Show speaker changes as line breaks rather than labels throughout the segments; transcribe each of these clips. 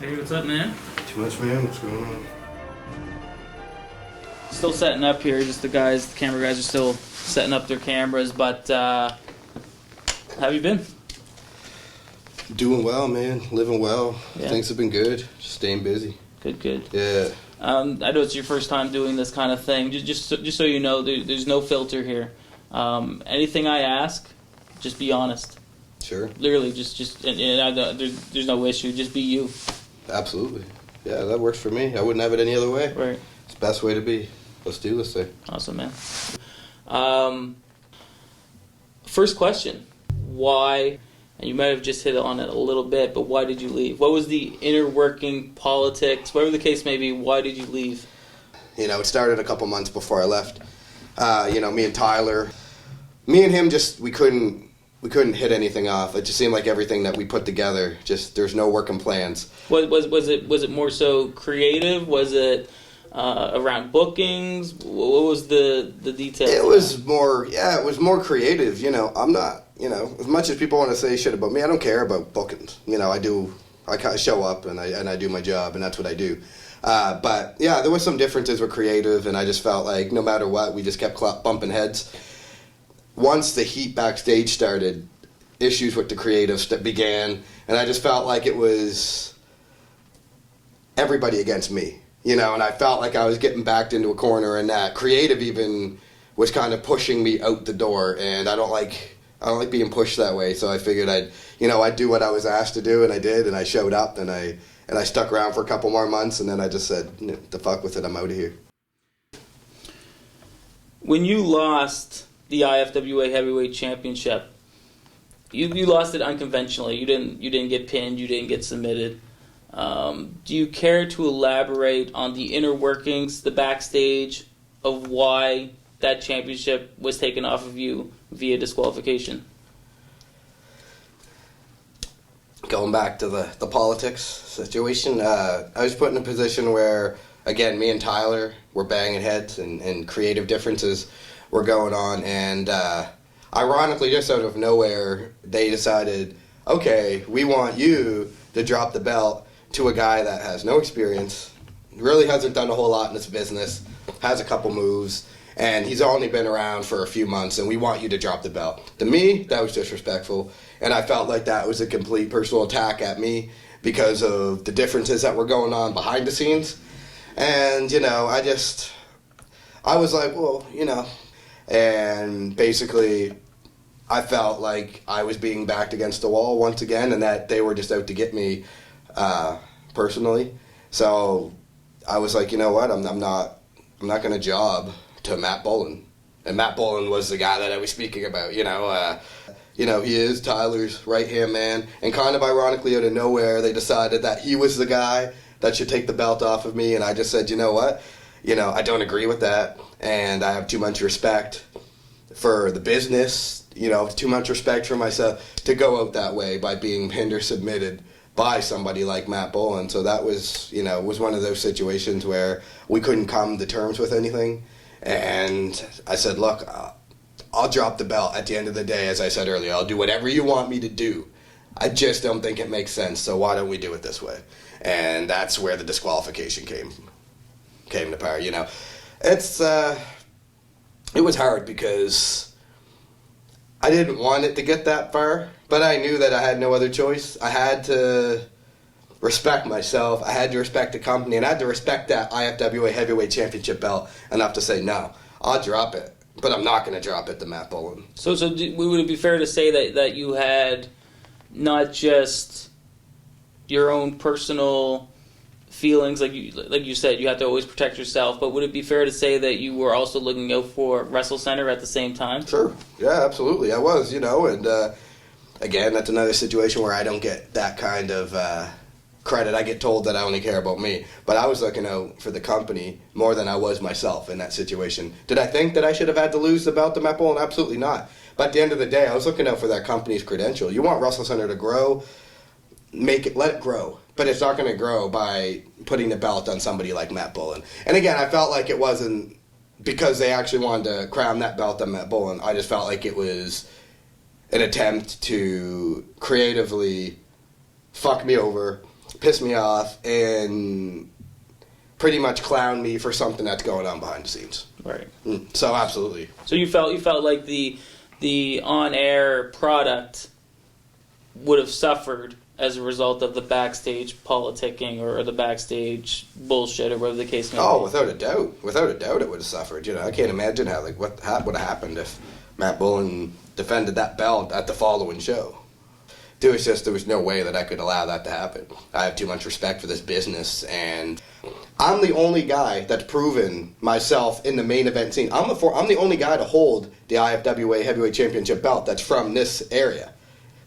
Hey, what's up, man?
Too much, man. What's going on?
Still setting up here. Just the camera guys are still setting up their cameras. But how have you been?
Doing well, man. Living well.
Yeah.
Things have been good. Just staying busy.
Good.
Yeah.
I know it's your first time doing this kind of thing. Just so you know, there's no filter here. Anything I ask, just be honest.
Sure.
Literally, there's no issue. Just be you.
Absolutely. Yeah, that works for me. I wouldn't have it any other way.
Right.
It's the best way to be. Let's do this thing.
Awesome, man. First question. Why, and you might have just hit on it a little bit, but why did you leave? What was the inner working politics? Whatever the case may be, why did you leave?
You know, it started a couple months before I left. Me and Tyler, me and him we couldn't hit anything off. It just seemed like everything that we put together, there's no working plans.
Was it more so creative? Was it around bookings? What was the details?
It was more creative. I'm not, as much as people want to say shit about me, I don't care about bookings. I kind of show up and I do my job, and that's what I do. But yeah, there was some differences with creative, and I just felt like no matter what, we just kept bumping heads. Once the heat backstage started, issues with the creatives that began, and I just felt like it was everybody against me, and I felt like I was getting backed into a corner, and that creative even was kind of pushing me out the door, and I don't like being pushed that way, so I figured I'd do what I was asked to do, and I did, and I showed up, and I stuck around for a couple more months, and then I just said, the fuck with it, I'm out of here.
When you lost the IFWA Heavyweight Championship, you lost it unconventionally. You didn't get pinned. You didn't get submitted. Do you care to elaborate on the inner workings, the backstage of why that championship was taken off of you via disqualification?
Going back to the politics situation, I was put in a position where, again, me and Tyler were banging heads and creative differences were going on, and ironically, just out of nowhere, they decided, okay, we want you to drop the belt to a guy that has no experience, really hasn't done a whole lot in this business, has a couple moves, and he's only been around for a few months, and we want you to drop the belt. To me, that was disrespectful, and I felt like that was a complete personal attack at me because of the differences that were going on behind the scenes. And, I was like, well, and basically I felt like I was being backed against the wall once again, and that they were just out to get me personally. So I was like, you know what, I'm not going to job to Matt Bolin. And Matt Bolin was the guy that I was speaking about, he is Tyler's right-hand man, and kind of ironically out of nowhere, they decided that he was the guy that should take the belt off of me, and I just said, you know what, I don't agree with that, and I have too much respect for the business, too much respect for myself to go out that way by being pinned or submitted by somebody like Matt Bolin. So that was, was one of those situations where we couldn't come to terms with anything, and I said, look, I'll drop the belt at the end of the day. As I said earlier, I'll do whatever you want me to do. I just don't think it makes sense, so why don't we do it this way? And that's where the disqualification came to power. It was hard because I didn't want it to get that far, but I knew that I had no other choice. I had to respect myself, I had to respect the company, and I had to respect that IFWA Heavyweight Championship belt enough to say, no, I'll drop it, but I'm not going to drop it to Matt Bolin.
So would it be fair to say that you had not just your own personal feelings, like you said, you have to always protect yourself, but would it be fair to say that you were also looking out for WrestleCentre at the same time?
Sure. Yeah, absolutely. I was, and again, that's another situation where I don't get that kind of credit. I get told that I only care about me, but I was looking out for the company more than I was myself in that situation. Did I think that I should have had to lose the belt to Matt Bolin? Absolutely not. But at the end of the day, I was looking out for that company's credential. You want WrestleCentre to grow, let it grow. But it's not going to grow by putting the belt on somebody like Matt Bolin. And again, I felt like it wasn't because they actually wanted to crown that belt on Matt Bolin. I just felt like it was an attempt to creatively fuck me over piss me off, and pretty much clown me for something that's going on behind the scenes.
Right.
So absolutely.
So you felt like the on-air product would have suffered as a result of the backstage politicking or the backstage bullshit or whatever the case may be.
Oh, without a doubt. Without a doubt it would have suffered. I can't imagine how, what would have happened if Matt Bullen defended that belt at the following show. There was no way that I could allow that to happen. I have too much respect for this business, and I'm the only guy that's proven myself in the main event scene. I'm the only guy to hold the IFWA Heavyweight Championship belt that's from this area.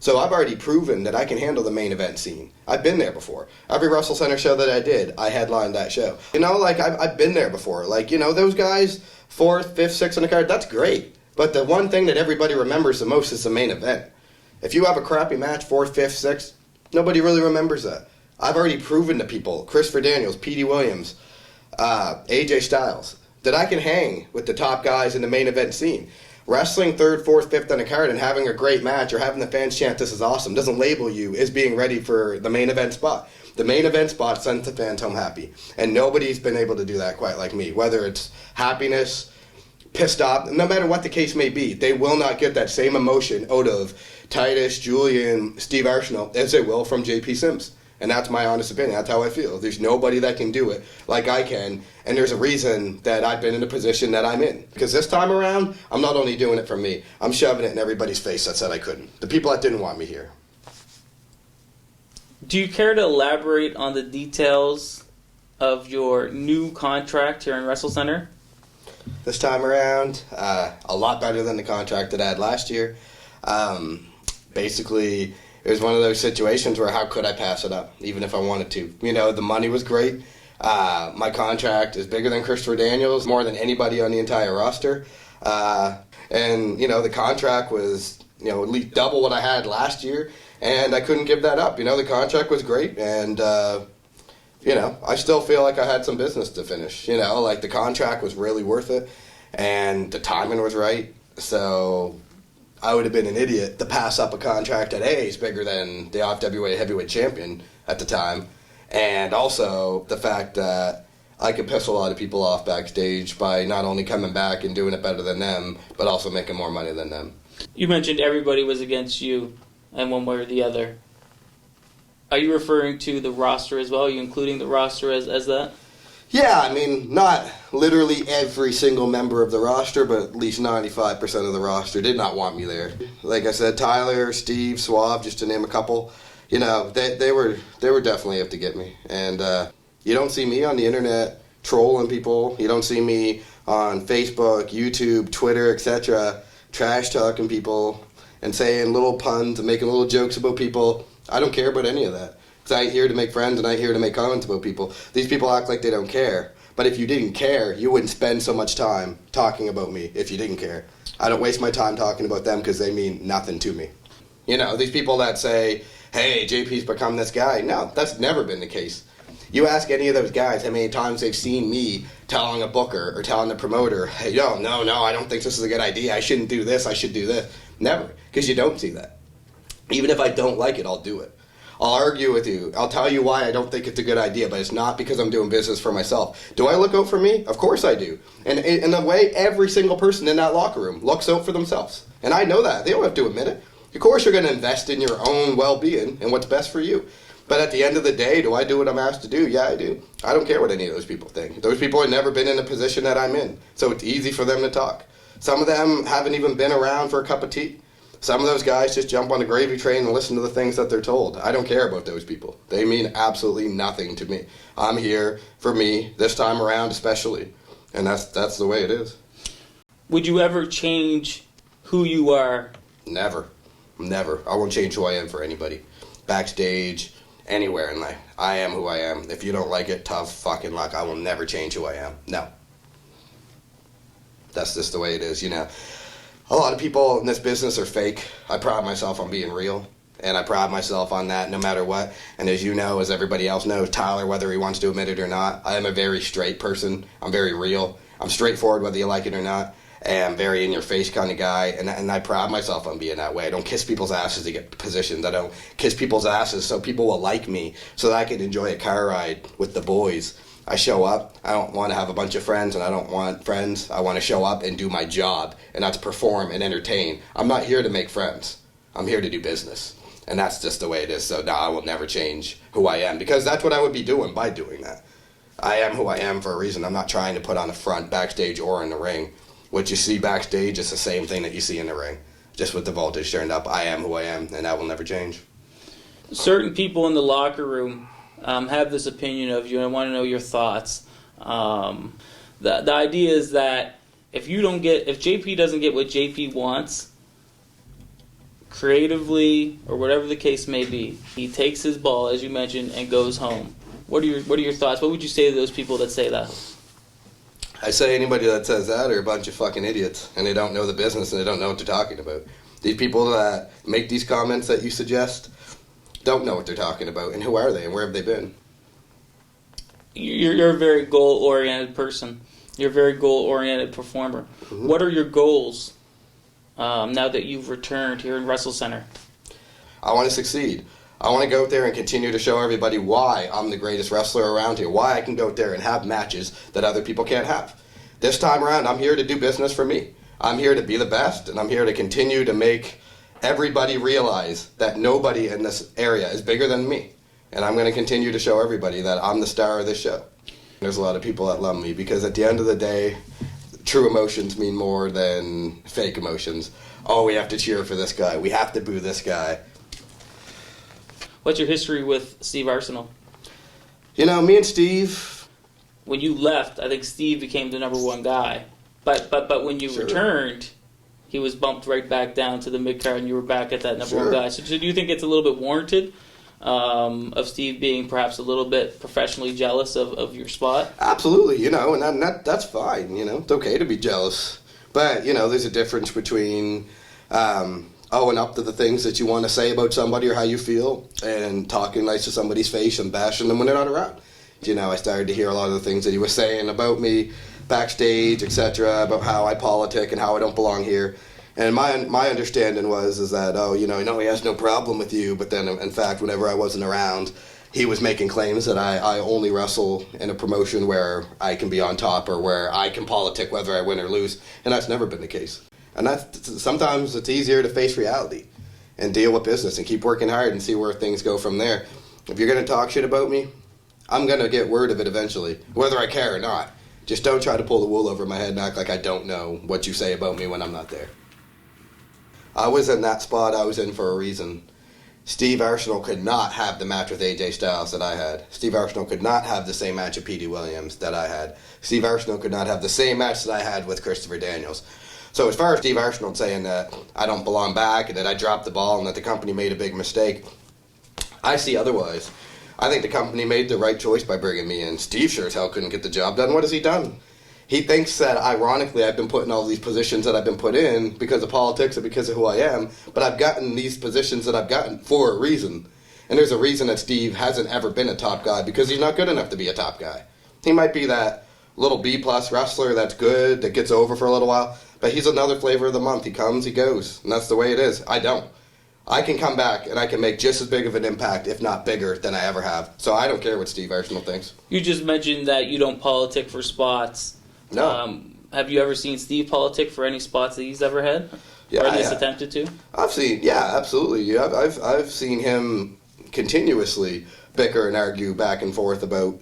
So I've already proven that I can handle the main event scene. I've been there before. Every WrestleCentre show that I did, I headlined that show. I've been there before. Those guys, 4th, 5th, 6th on the card, that's great. But the one thing that everybody remembers the most is the main event. If you have a crappy match, 4th, 5th, 6th, nobody really remembers that. I've already proven to people, Christopher Daniels, Petey Williams, AJ Styles, that I can hang with the top guys in the main event scene. Wrestling 3rd, 4th, 5th on a card and having a great match or having the fans chant, "This is awesome," doesn't label you as being ready for the main event spot. The main event spot sends the fans home happy. And nobody's been able to do that quite like me. Whether it's happiness, pissed off, no matter what the case may be, they will not get that same emotion out of Titus, Julian, Steve Arsenault as they will from JP SIMMS. And that's my honest opinion. That's how I feel. There's nobody that can do it like I can. And there's a reason that I've been in the position that I'm in. Because this time around, I'm not only doing it for me, I'm shoving it in everybody's face that said I couldn't. The people that didn't want me here.
Do you care to elaborate on the details of your new contract here in WrestleCentre?
This time around, a lot better than the contract that I had last year. Basically, it was one of those situations where how could I pass it up, even if I wanted to? The money was great. My contract is bigger than Christopher Daniels, more than anybody on the entire roster. And the contract was, at least double what I had last year, and I couldn't give that up. The contract was great, and, I still feel like I had some business to finish. The contract was really worth it, and the timing was right, so I would have been an idiot to pass up a contract that A is bigger than the IFWA Heavyweight Champion at the time, and also the fact that I could piss a lot of people off backstage by not only coming back and doing it better than them, but also making more money than them. You
mentioned everybody was against you in one way or the other. Are you referring to the roster as well? Are you including the roster as that?
Yeah, not literally every single member of the roster, but at least 95% of the roster did not want me there. Like I said, Tyler, Steve, Suave, just to name a couple, they were definitely up to get me. And you don't see me on the internet trolling people. You don't see me on Facebook, YouTube, Twitter, etc., trash talking people and saying little puns and making little jokes about people. I don't care about any of that. I ain't here to make friends and I ain't here to make comments about people. These people act like they don't care. But if you didn't care, you wouldn't spend so much time talking about me if you didn't care. I don't waste my time talking about them because they mean nothing to me. These people that say, hey, JP's become this guy. No, that's never been the case. You ask any of those guys how many times they've seen me telling a booker or telling the promoter, hey, no, I don't think this is a good idea. I shouldn't do this. I should do this. Never, because you don't see that. Even if I don't like it, I'll do it. I'll argue with you. I'll tell you why I don't think it's a good idea, but it's not because I'm doing business for myself. Do I look out for me? Of course I do. And in the way every single person in that locker room looks out for themselves. And I know that. They don't have to admit it. Of course you're going to invest in your own well-being and what's best for you. But at the end of the day, do I do what I'm asked to do? Yeah, I do. I don't care what any of those people think. Those people have never been in the position that I'm in, so it's easy for them to talk. Some of them haven't even been around for a cup of tea. Some of those guys just jump on the gravy train and listen to the things that they're told. I don't care about those people. They mean absolutely nothing to me. I'm here for me, this time around especially. And that's the way it is.
Would you ever change who you are?
Never. I won't change who I am for anybody. Backstage, anywhere in life. I am who I am. If you don't like it, tough fucking luck. I will never change who I am. No. That's just the way it is, A lot of people in this business are fake. I pride myself on being real, and I pride myself on that no matter what. And as you know, as everybody else knows, Tyler, whether he wants to admit it or not, I am a very straight person. I'm very real. I'm straightforward whether you like it or not. and very in-your-face kind of guy, and I pride myself on being that way. I don't kiss people's asses to get positions. I don't kiss people's asses so people will like me, so that I can enjoy a car ride with the boys. I show up. I don't want to have a bunch of friends, and I don't want friends. I want to show up and do my job, and that's perform and entertain. I'm not here to make friends. I'm here to do business, and that's just the way it is. So no, I will never change who I am, because that's what I would be doing by doing that. I am who I am for a reason. I'm not trying to put on a front, backstage, or in the ring. What you see backstage is the same thing that you see in the ring, just with the voltage turned up. I am who I am, and that will never change.
Certain people in the locker room have this opinion of you, and I want to know your thoughts. The idea is that if JP doesn't get what JP wants, creatively or whatever the case may be, he takes his ball, as you mentioned, and goes home. What are your thoughts? What would you say to those people that say that?
I say anybody that says that are a bunch of fucking idiots, and they don't know the business, and they don't know what they're talking about. These people that make these comments that you suggest don't know what they're talking about, and who are they, and where have they been?
You're a very goal-oriented person. You're a very goal-oriented performer. Mm-hmm. What are your goals now that you've returned here in WrestleCentre?
I want to succeed. I want to go out there and continue to show everybody why I'm the greatest wrestler around here, why I can go out there and have matches that other people can't have. This time around, I'm here to do business for me. I'm here to be the best, and I'm here to continue to make everybody realize that nobody in this area is bigger than me. And I'm going to continue to show everybody that I'm the star of this show. There's a lot of people that love me, because at the end of the day, true emotions mean more than fake emotions. Oh, we have to cheer for this guy. We have to boo this guy.
What's your history with Steve Arsenault?
You know, me and Steve...
When you left, I think Steve became the number one guy. But when you returned, he was bumped right back down to the mid-card, and you were back at that number one guy. So do you think it's a little bit warranted of Steve being perhaps a little bit professionally jealous of your spot?
Absolutely, you know, and that's fine, you know. It's okay to be jealous. But, you know, there's a difference between... owing up to the things that you want to say about somebody or how you feel, and talking nice to somebody's face and bashing them when they're not around. You know, I started to hear a lot of the things that he was saying about me backstage, etc., about how I politic and how I don't belong here. And my understanding is that, he has no problem with you, but then, in fact, whenever I wasn't around, he was making claims that I only wrestle in a promotion where I can be on top or where I can politic whether I win or lose, and that's never been the case. And sometimes it's easier to face reality and deal with business and keep working hard and see where things go from there. If you're going to talk shit about me, I'm going to get word of it eventually, whether I care or not. Just don't try to pull the wool over my head and act like I don't know what you say about me when I'm not there. I was in that spot I was in for a reason. Steve Arsenault could not have the match with AJ Styles that I had. Steve Arsenault could not have the same match with Petey Williams that I had. Steve Arsenault could not have the same match that I had with Christopher Daniels. So as far as Steve Arsenault saying that I don't belong back and that I dropped the ball and that the company made a big mistake, I see otherwise. I think the company made the right choice by bringing me in. Steve sure as hell couldn't get the job done. What has he done? He thinks that, ironically, I've been put in all these positions that I've been put in because of politics and because of who I am, but I've gotten these positions that I've gotten for a reason. And there's a reason that Steve hasn't ever been a top guy, because he's not good enough to be a top guy. He might be that little B-plus wrestler that's good, that gets over for a little while, but he's another flavor of the month. He comes, he goes, and that's the way it is. I don't. I can come back and I can make just as big of an impact, if not bigger, than I ever have. So I don't care what Steve Arsenault thinks.
You just mentioned that you don't politic for spots.
No.
Have you ever seen Steve politic for any spots that he's ever had?
Yeah,
or at least attempted to?
I've seen, yeah, absolutely. Yeah, I've seen him continuously bicker and argue back and forth about,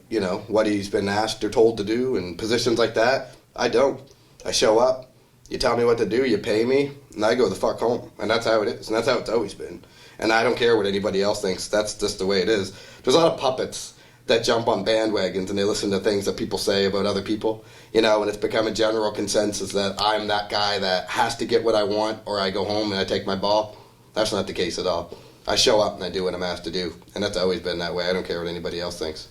what he's been asked or told to do and positions like that. I don't. I show up. You tell me what to do, you pay me, and I go the fuck home. And that's how it is, and that's how it's always been. And I don't care what anybody else thinks. That's just the way it is. There's a lot of puppets that jump on bandwagons and they listen to things that people say about other people, and it's become a general consensus that I'm that guy that has to get what I want, or I go home and I take my ball. That's not the case at all. I show up and I do what I'm asked to do, and that's always been that way. I don't care what anybody else thinks.